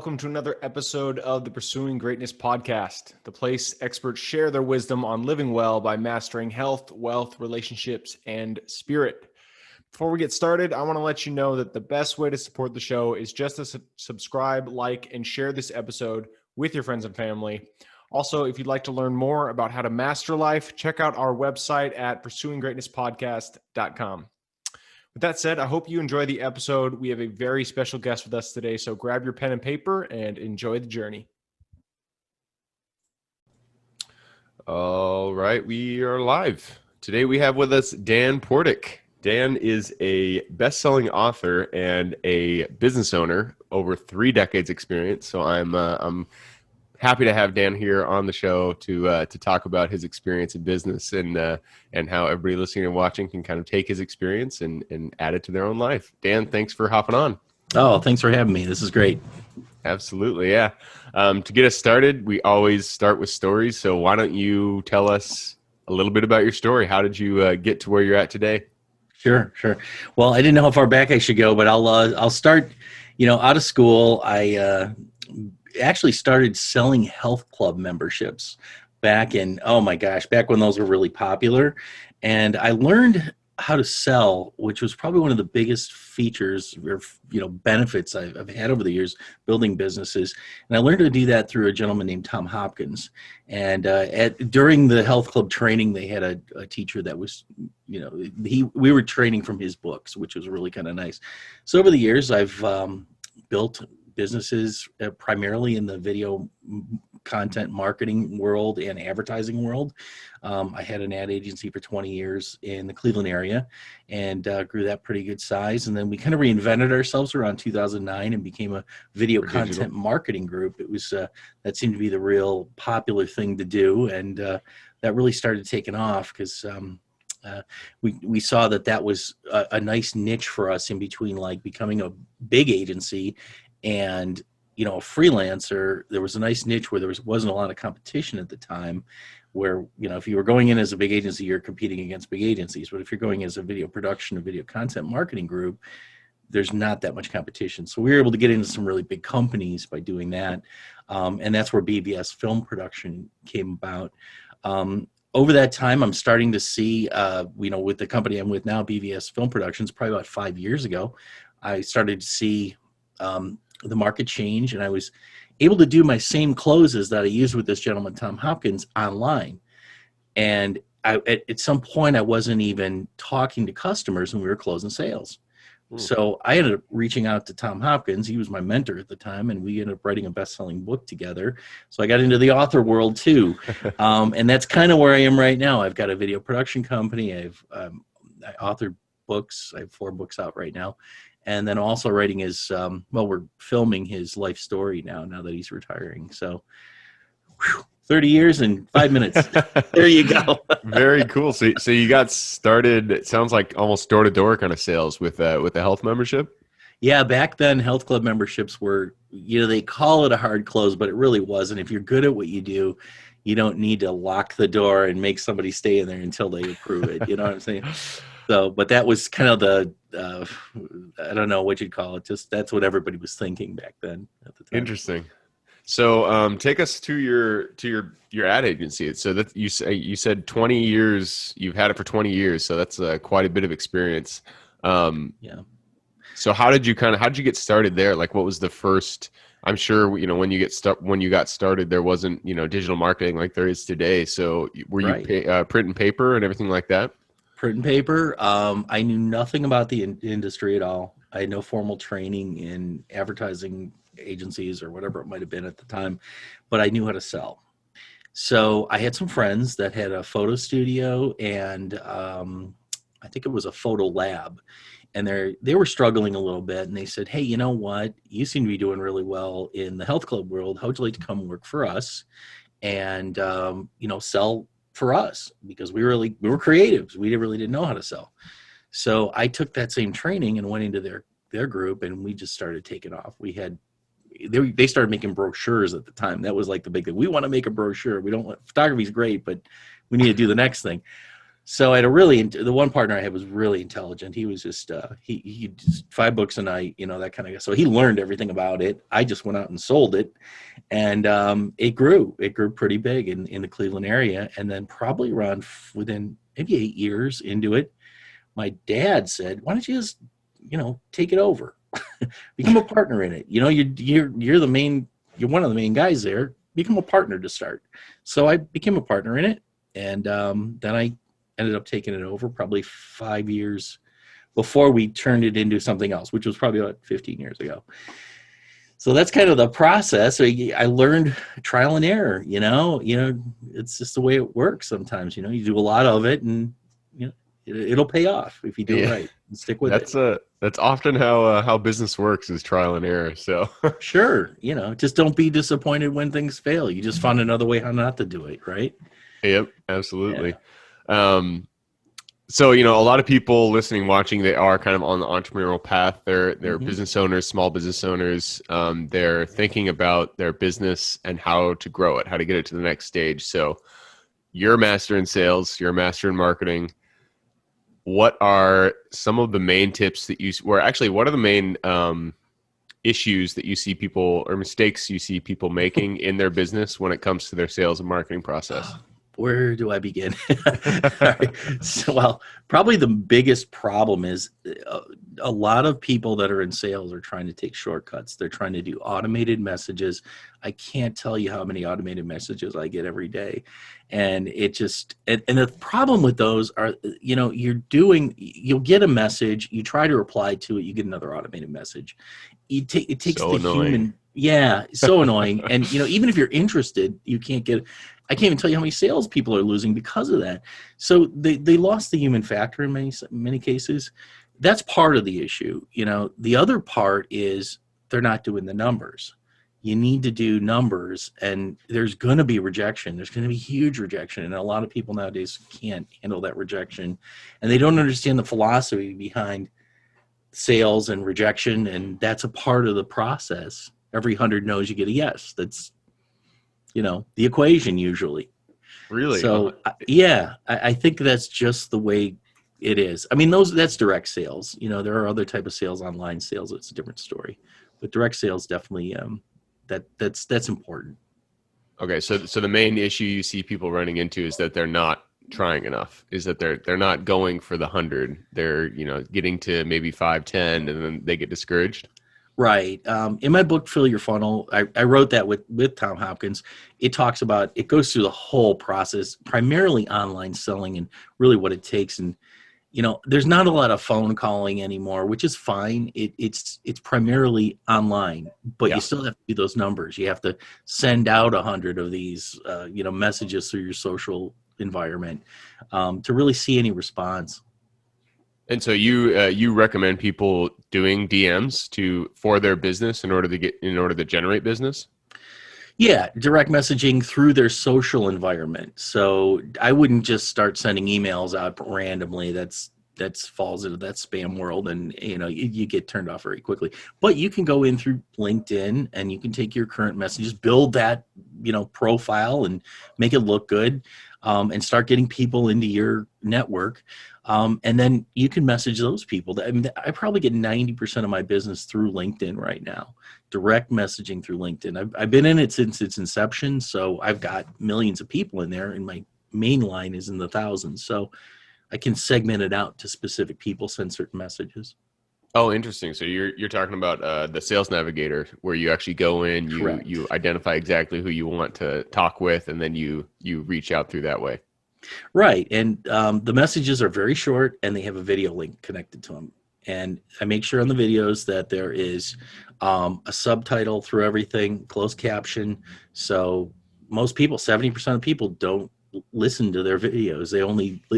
welcome to another episode of the Pursuing Greatness podcast, the place experts share their wisdom on living well by mastering health, wealth, relationships, and spirit. Before we get started, I want to let you know that the best way to support the show is just to subscribe, like, and share this episode with your friends and family. Also, if you'd like to learn more about how to master life, check out our website at pursuinggreatnesspodcast.com. With that said, I hope you enjoy the episode. We have a very special guest with us today, so grab your pen and paper and enjoy the journey. All right, we are live. Today we have with us Dan Portik. Dan is a best-selling author and a business owner, over 3 decades experience. So I'm happy to have Dan here on the show to talk about his experience in business and how everybody listening and watching can kind of take his experience and add it to their own life. Dan, thanks for hopping on. Oh, thanks for having me. This is great. Absolutely, yeah. To get us started, we always start with stories. So why don't you tell us a little bit about your story? How did you get to where you're at today? Sure. Well, I didn't know how far back I should go, but I'll start. Out of school, I actually started selling health club memberships back when those were really popular. And I learned how to sell, which was probably one of the biggest features or benefits I've had over the years building businesses. And I learned to do that through a gentleman named Tom Hopkins. And during the health club training, they had a teacher that was, we were training from his books, which was really kind of nice. So over the years, I've built businesses primarily in the video content marketing world and advertising world. I had an ad agency for 20 years in the Cleveland area and grew that pretty good size. And then we kind of reinvented ourselves around 2009 and became a video content marketing group. It was that seemed to be the real popular thing to do. And that really started taking off because we saw that was a nice niche for us in between like becoming a big agency and a freelancer. There was a nice niche where there wasn't a lot of competition at the time, where if you were going in as a big agency, you're competing against big agencies. But if you're going as a video production or video content marketing group, there's not that much competition. So we were able to get into some really big companies by doing that, and that's where BVS film production came about. Over that time, I'm starting to see, with the company I'm with now, BVS Film Productions, probably about 5 years ago, I started to see the market change, and I was able to do my same closes that I used with this gentleman, Tom Hopkins, online. And at some point, I wasn't even talking to customers when we were closing sales. So I ended up reaching out to Tom Hopkins. He was my mentor at the time, and we ended up writing a best-selling book together. So I got into the author world too, and that's kind of where I am right now. I've got a video production company. I authored books. I have 4 books out right now, and then also writing we're filming his life story now that he's retiring. So 30 years and 5 minutes. There you go. Very cool. So you got started, it sounds like almost door-to-door kind of sales with a health membership? Yeah, back then health club memberships were, they call it a hard close, but it really wasn't. If you're good at what you do, you don't need to lock the door and make somebody stay in there until they approve it. You know what I'm saying? So, but that was kind of the, I don't know what you'd call it. Just that's what everybody was thinking back then at the time. Interesting. So take us to your ad agency. So that you said 20 years, you've had it for 20 years. So that's quite a bit of experience. Yeah. So how did you get started there? Like what was the first, I'm sure, when you got started, there wasn't, digital marketing like there is today. So were you print and paper and everything like that? Print and paper. I knew nothing about the industry at all. I had no formal training in advertising agencies or whatever it might have been at the time, but I knew how to sell. So I had some friends that had a photo studio and I think it was a photo lab, and they were struggling a little bit, and they said, "Hey, you know what? You seem to be doing really well in the health club world. How would you like to come work for us and sell for us?" Because we were creatives. We really didn't know how to sell. So I took that same training and went into their group, and we just started taking off. They started making brochures at the time. That was like the big thing. We want to make a brochure. Photography's great, but we need to do the next thing. So I had the one partner I had was really intelligent. He was just, he just 5 books a night, that kind of guy. So he learned everything about it. I just went out and sold it, and it grew pretty big in the Cleveland area. And then probably around within maybe 8 years into it, my dad said, why don't you just, take it over, become a partner in it. You're the main, you're one of the main guys there, become a partner to start. So I became a partner in it. And then I ended up taking it over probably 5 years before we turned it into something else, which was probably about 15 years ago. So that's kind of the process. So I learned trial and error, it's just the way it works sometimes. You do a lot of it, and it'll pay off if you do it right and stick with it. That's often how business works, is trial and error. So sure, just don't be disappointed when things fail. You just find another way how not to do it, right? Yep, absolutely. Yeah. So, a lot of people listening, watching, they are kind of on the entrepreneurial path. They're business owners, small business owners. They're thinking about their business and how to grow it, how to get it to the next stage. So you're a master in sales, you're a master in marketing. What are some of the main tips that what are the main issues that you see people, or mistakes you see people making in their business when it comes to their sales and marketing process? Where do I begin? Right. So, probably the biggest problem is a lot of people that are in sales are trying to take shortcuts. They're trying to do automated messages. I can't tell you how many automated messages I get every day. And it just, and the problem with those are, you'll get a message, you try to reply to it, you get another automated message. It takes so the annoying. human. Yeah, so annoying. And, even if you're interested, you can't get, I can't even tell you how many sales people are losing because of that. So they lost the human factor in many cases. That's part of the issue. The other part is they're not doing the numbers. You need to do numbers, and there's going to be rejection. There's going to be huge rejection. And a lot of people nowadays can't handle that rejection, and they don't understand the philosophy behind sales and rejection. And that's a part of the process. Every 100 no's, you get a yes. That's, the equation usually. Really? So I think that's just the way it is. I mean, that's direct sales. There are other type of sales, online sales. It's a different story, but direct sales definitely, that's important. Okay. So the main issue you see people running into is that they're not trying enough, is that they're not going for the 100. They're, getting to maybe 5, 10, and then they get discouraged. Right. In my book, Fill Your Funnel, I wrote that with Tom Hopkins. It talks about, it goes through the whole process, primarily online selling, and really what it takes. And, there's not a lot of phone calling anymore, which is fine. It's primarily online, but you still have to do those numbers. You have to send out 100 of these, messages through your social environment to really see any response. And so you recommend people doing DMs for their business in order to generate business? Yeah, direct messaging through their social environment. So I wouldn't just start sending emails out randomly. That falls into that spam world, and you get turned off very quickly. But you can go in through LinkedIn, and you can take your current messages, build that profile, and make it look good, and start getting people into your network. And then you can message those people. I probably get 90% of my business through LinkedIn right now, direct messaging through LinkedIn. I've been in it since its inception, so I've got millions of people in there, and my main line is in the thousands. So I can segment it out to specific people, send certain messages. Oh, interesting. So you're talking about the Sales Navigator, where you actually go in, you identify exactly who you want to talk with, and then you reach out through that way. Right. And the messages are very short, and they have a video link connected to them. And I make sure on the videos that there is a subtitle through everything, closed caption. So most people, 70% of people, don't listen to their videos. They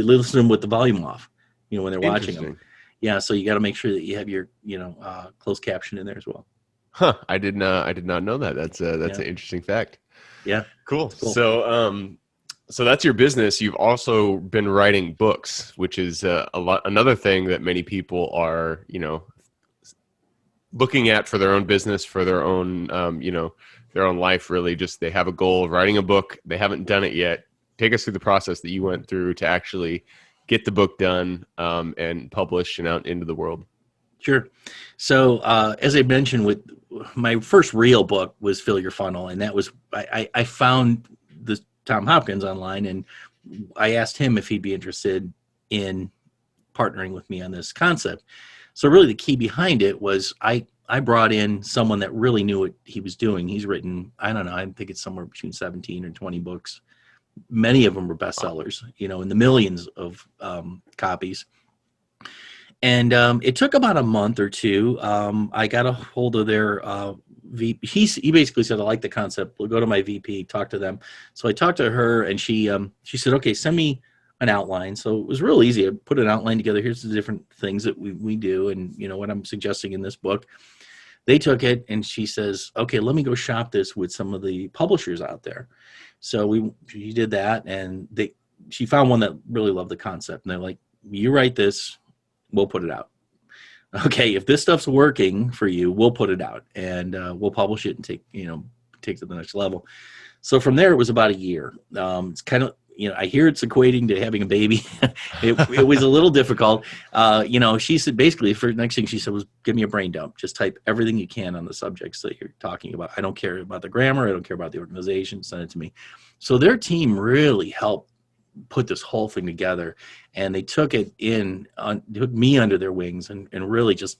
listen to them with the volume off, when they're watching them. Yeah. So you got to make sure that you have your, closed caption in there as well. Huh. I did not know that. That's an interesting fact. Yeah. Cool. So that's your business. You've also been writing books, which is another thing that many people are, looking at for their own business, for their own, their own life. Really, just they have a goal of writing a book. They haven't done it yet. Take us through the process that you went through to actually get the book done and published and out into the world? Sure. So as I mentioned, with my first real book was Fill Your Funnel, and that was I found the Tom Hopkins online, and I asked him if he'd be interested in partnering with me on this concept. So really the key behind it was I brought in someone that really knew what he was doing. He's written, I don't know, I think it's somewhere between 17 or 20 books. Many of them were bestsellers, in the millions of copies. And it took about a month or two. I got a hold of their VP. He basically said, I like the concept. We'll go to my VP, talk to them. So I talked to her, and she said, okay, send me an outline. So it was real easy. I put an outline together. Here's the different things that we do, and what I'm suggesting in this book. They took it, and she says, okay, let me go shop this with some of the publishers out there. So she did that, and she found one that really loved the concept. And they're like, you write this, we'll put it out. Okay, if this stuff's working for you, we'll put it out, and we'll publish it and take it to the next level. So from there, it was about a year. It's kind of, I hear it's equating to having a baby. It was a little difficult. She said basically, for the next thing she said was, give me a brain dump. Just type everything you can on the subjects that you're talking about. I don't care about the grammar. I don't care about the organization. Send it to me. So their team really helped put this whole thing together, and they took me under their wings and really just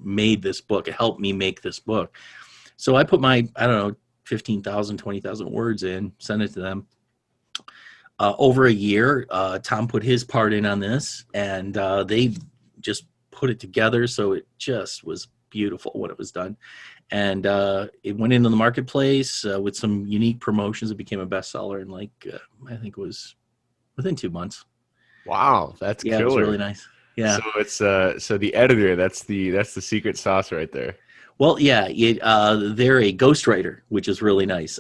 made this book. It helped me make this book. So I put my, 15,000, 20,000 words in, sent it to them. Over a year, Tom put his part in on this, and they just put it together. So it just was beautiful when it was done. And it went into the marketplace with some unique promotions. It became a bestseller in I think it was within 2 months. Wow, that's killer. It was really nice. Yeah. So it's so the editor, that's the secret sauce right there. Well, yeah, they're a ghostwriter, which is really nice.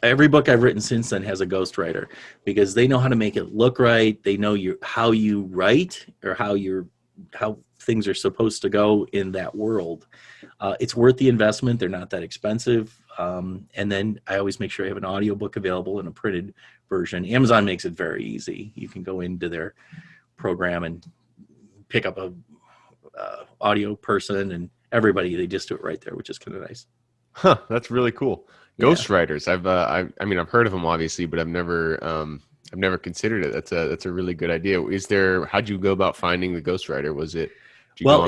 Every book I've written since then has a ghostwriter, because they know how to make it look right. They know how you write, or how things are supposed to go in that world. It's worth the investment. They're not that expensive. And then I always make sure I have an audiobook available in a printed version. Amazon makes it very easy. You can go into their program and pick up a audio person, and everybody, they just do it right there, which is kind of nice. Huh, that's really cool. Ghostwriters. I've heard of them obviously, but I've never considered it. That's a really good idea. How'd you go about finding the ghostwriter?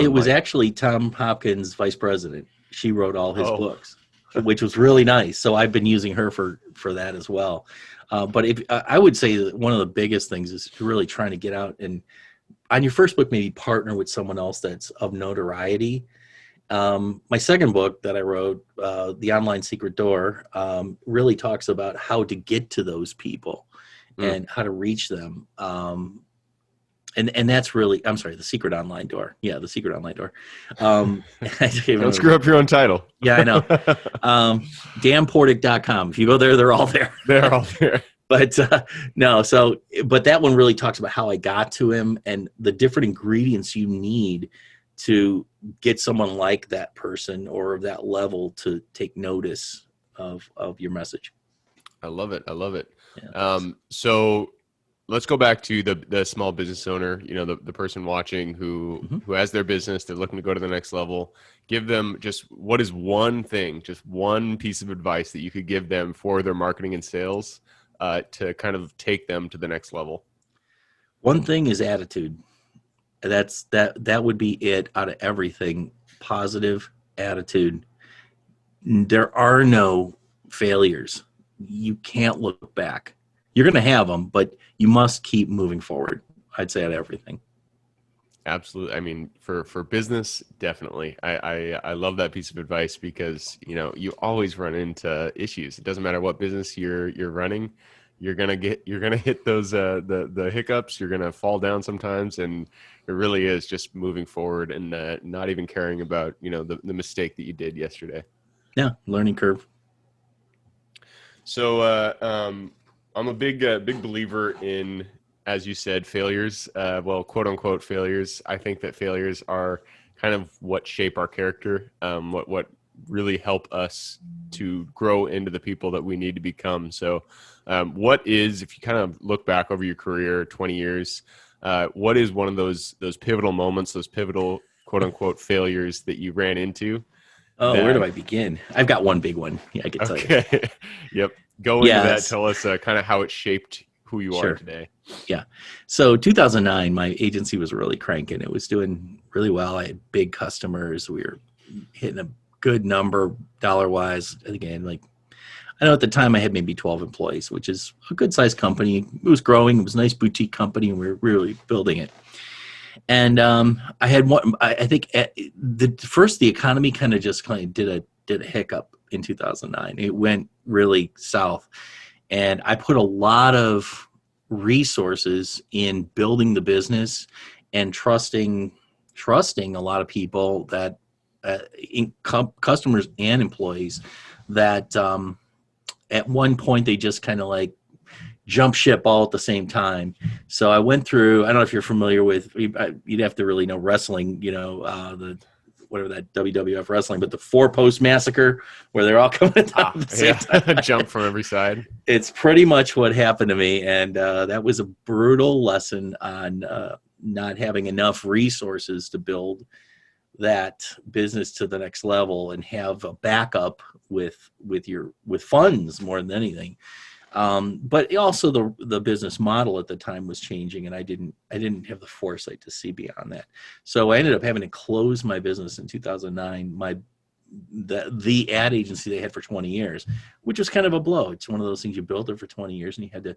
It was actually Tom Hopkins' vice president. She wrote all his books, which was really nice. So I've been using her for that as well. But I would say that one of the biggest things is really trying to get out and, on your first book, maybe partner with someone else that's of notoriety. My second book that I wrote, The Online Secret Door, really talks about how to get to those people and how to reach them. And that's really, I'm sorry, The Secret Online Door. Yeah, The Secret Online Door. Don't screw up your own title. Yeah, I know. danportik.com. If you go there, they're all there. They're all there. But but that one really talks about how I got to him and the different ingredients you need to get someone like that person or of that level to take notice of your message. I love it. Yeah, so let's go back to the small business owner, the person watching who has their business, they're looking to go to the next level. Give them what is one thing, just one piece of advice that you could give them for their marketing and sales to kind of take them to the next level. One thing is attitude. That would be it out of everything. Positive attitude. There are no failures. You can't look back. You're going to have them, but you must keep moving forward. I'd say at everything. Absolutely. I mean, for business, definitely. I love that piece of advice because, you always run into issues. It doesn't matter what business you're running. You're gonna hit those the hiccups. You're gonna fall down sometimes, and it really is just moving forward and not even caring about the mistake that you did yesterday. Yeah, learning curve. So I'm a big believer in, as you said, failures. Quote unquote failures. I think that failures are kind of what shape our character. What really help us to grow into the people that we need to become. So if you kind of look back over your career, 20 years, What is one of those pivotal moments, those pivotal quote unquote failures that you ran into? Oh, where do I begin? I've got one big one. Yeah, I could tell you. Okay. Yep. Go into that. Yes. Tell us kind of how it shaped who you are Sure. today. Yeah. So 2009, my agency was really cranking. It was doing really well. I had big customers. We were hitting a good number dollar-wise. Again, like I know at the time I had maybe 12 employees, which is a good sized company. It was growing. It was a nice boutique company, and we were really building it. And I had one. I think the economy kind of did a hiccup in 2009. It went really south, and I put a lot of resources in building the business and trusting a lot of people that customers and employees that at one point they just kind of like jump ship all at the same time. So I went through, I don't know if you're familiar with, you'd have to really know wrestling, the whatever that WWF wrestling, but the 4-post massacre where they're all coming down at the same time. Jump from every side. It's pretty much what happened to me. And that was a brutal lesson on not having enough resources to build that business to the next level and have a backup with funds more than anything. But also the business model at the time was changing, and I didn't have the foresight to see beyond that. So I ended up having to close my business in 2009. The ad agency they had for 20 years, which was kind of a blow. It's one of those things, you build it for 20 years and you had to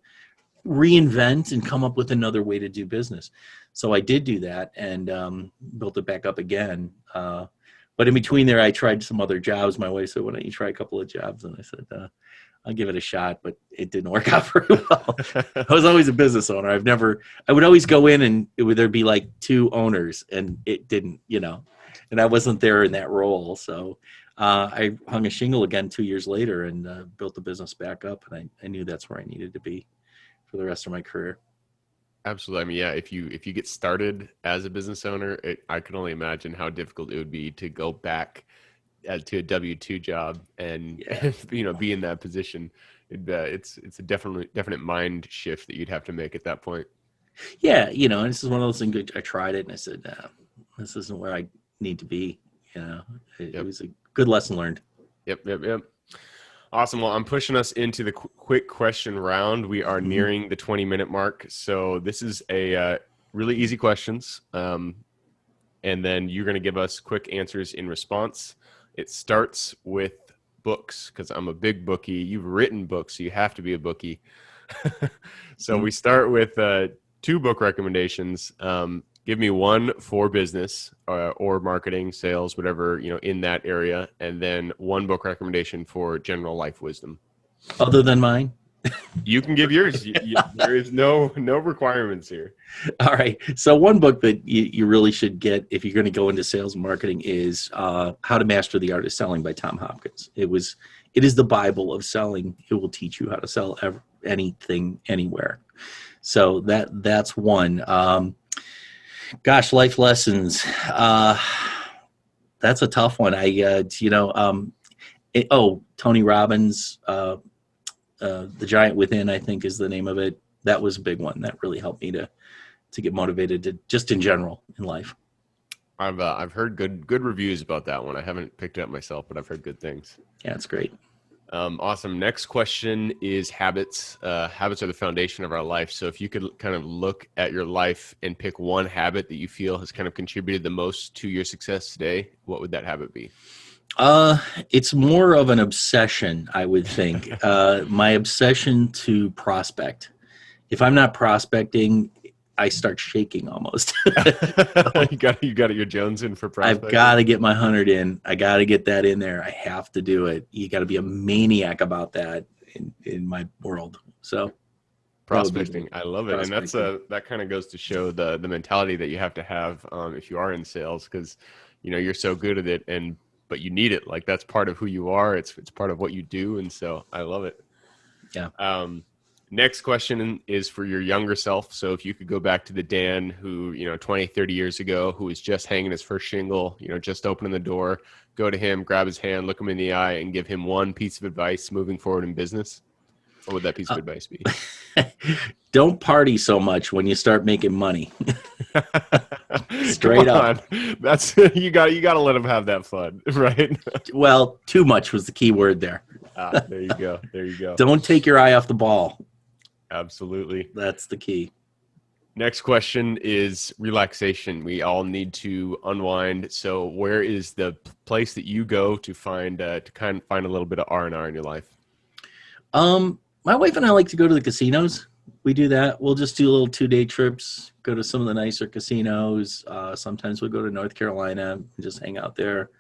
reinvent and come up with another way to do business. So I did do that and built it back up again. But in between there, I tried some other jobs. My wife said, "Why don't you try a couple of jobs?" And I said, I'll give it a shot, but it didn't work out very well. I was always a business owner. I would always go in and there'd be like 2 owners, and it didn't, and I wasn't there in that role. So I hung a shingle again 2 years later and built the business back up. And I knew that's where I needed to be for the rest of my career. Absolutely. I mean, yeah, if you get started as a business owner, I can only imagine how difficult it would be to go back to a W-2 job and be in that position. It's a definite mind shift that you'd have to make at that point. Yeah, and this is one of those things. I tried it and I said, this isn't where I need to be. It was a good lesson learned. Yep. Awesome. Well, I'm pushing us into the quick question round. We are nearing the 20-minute mark. So this is a really easy questions. And then you're going to give us quick answers in response. It starts with books, because I'm a big bookie. You've written books, so you have to be a bookie. So we start with 2 book recommendations. Give me one for business or marketing, sales, whatever, in that area. And then one book recommendation for general life wisdom. Other than mine? You can give yours. There is no requirements here. All right. So one book that you really should get if you're going to go into sales and marketing is How to Master the Art of Selling by Tom Hopkins. It is the Bible of selling. It will teach you how to sell anything, anywhere. So that's one. Life lessons. That's a tough one. Tony Robbins, The Giant Within, I think is the name of it. That was a big one. That really helped me to get motivated to just in general in life. I've heard good reviews about that one. I haven't picked it up myself, but I've heard good things. Yeah, it's great. Awesome. Next question is habits. Habits are the foundation of our life. So if you could kind of look at your life and pick one habit that you feel has kind of contributed the most to your success today, what would that habit be? It's more of an obsession, I would think. My obsession to prospect. If I'm not prospecting, I start shaking almost. You got your Jones in for prospecting. I've got to get my 100 in. I got to get that in there. I have to do it. You got to be a maniac about that in my world. So prospecting, I love it. And that kind of goes to show the mentality that you have to have if you are in sales, because you're so good at it, but you need it. Like, that's part of who you are. It's part of what you do. And so I love it. Yeah. Next question is for your younger self. So if you could go back to the Dan who, 20, 30 years ago, who was just hanging his first shingle, just opening the door, go to him, grab his hand, look him in the eye, and give him one piece of advice moving forward in business, What would that piece of advice be? Don't party so much when you start making money. Straight Come up. on. That's you got to let them have that fun, right? Well, too much was the key word there. There you go. There you go. Don't take your eye off the ball. Absolutely. That's the key. Next question is relaxation. We all need to unwind. So where is the place that you go to find to kind of find a little bit of R&R in your life? My wife and I like to go to the casinos. We do that. We'll just do little 2-day trips, go to some of the nicer casinos. Sometimes we'll go to North Carolina and just hang out there.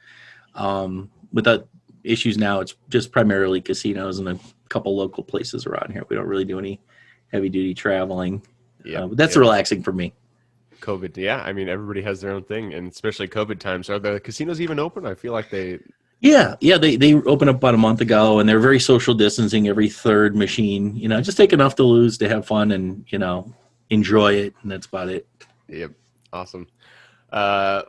Without issues now, it's just primarily casinos and a couple local places around here. We don't really do any heavy duty traveling. Yeah, but that's relaxing for me. COVID. Yeah. I mean, everybody has their own thing, and especially COVID times. Are the casinos even open? I feel like they they opened up about a month ago, and they're very social distancing every third machine. Just take enough to lose to have fun and enjoy it, and that's about it. Yep. Awesome.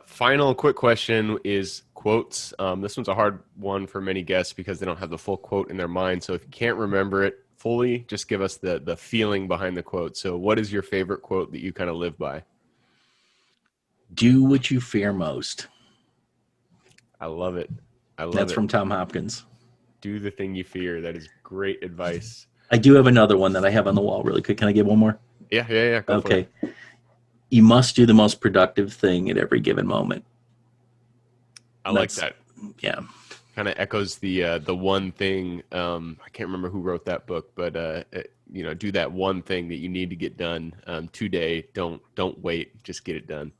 Final quick question is quotes. This one's a hard one for many guests because they don't have the full quote in their mind. So if you can't remember it fully, just give us the feeling behind the quote. So what is your favorite quote that you kind of live by? Do what you fear most. I love it. That's from Tom Hopkins. Do the thing you fear. That is great advice. I do have another one that I have on the wall really quick. Can I give one more? Yeah. Go for it. You must do the most productive thing at every given moment. I like that. Yeah. Kind of echoes the one thing. I can't remember who wrote that book, but do that one thing that you need to get done today. Don't wait. Just get it done.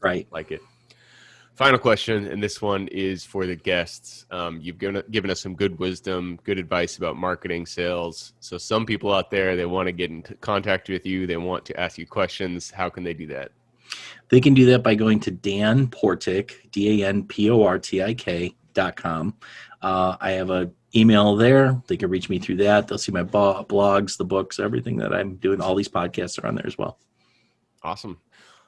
Right. Like it. Final question, and this one is for the guests. You've given us some good wisdom, good advice about marketing, sales. So some people out there, they want to get in contact with you. They want to ask you questions. How can they do that? They can do that by going to Dan Portik, DANPORTIK.com. I have an email there. They can reach me through that. They'll see my blogs, the books, everything that I'm doing. All these podcasts are on there as well. Awesome.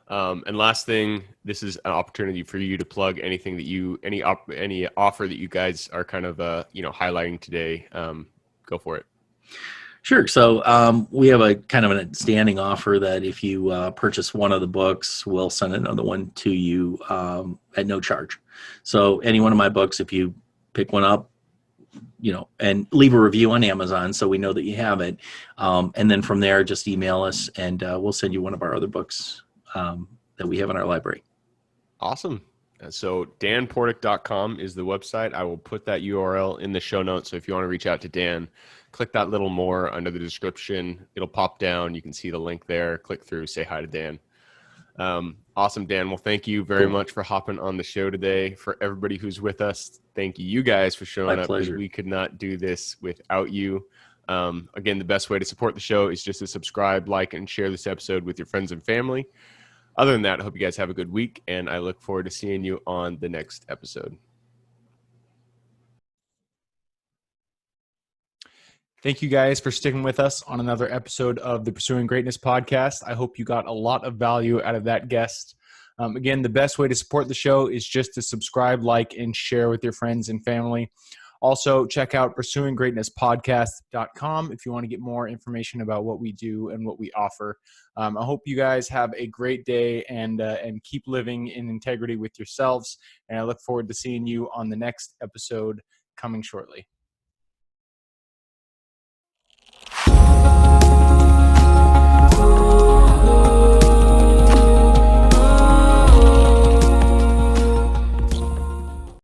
And last thing, this is an opportunity for you to plug anything that any offer that you guys are kind of highlighting today. Go for it. Sure. So we have a kind of a standing offer that if you purchase one of the books, we'll send another one to you at no charge. So any one of my books, if you pick one up, and leave a review on Amazon so we know that you have it. And then from there, just email us and we'll send you one of our other books that we have in our library. Awesome. So danportik.com is the website. I will put that URL in the show notes. So if you want to reach out to Dan, click that little more under the description. It'll pop down. You can see the link there. Click through, say hi to Dan. Awesome, Dan. Well, thank you very much for hopping on the show today. For everybody who's with us, thank you guys for showing up. Pleasure. We could not do this without you. Again, the best way to support the show is just to subscribe, like, and share this episode with your friends and family. Other than that, I hope you guys have a good week, and I look forward to seeing you on the next episode. Thank you guys for sticking with us on another episode of the Pursuing Greatness podcast. I hope you got a lot of value out of that guest. Again, the best way to support the show is just to subscribe, like, and share with your friends and family. Also, check out pursuinggreatnesspodcast.com if you want to get more information about what we do and what we offer. I hope you guys have a great day and keep living in integrity with yourselves. And I look forward to seeing you on the next episode coming shortly.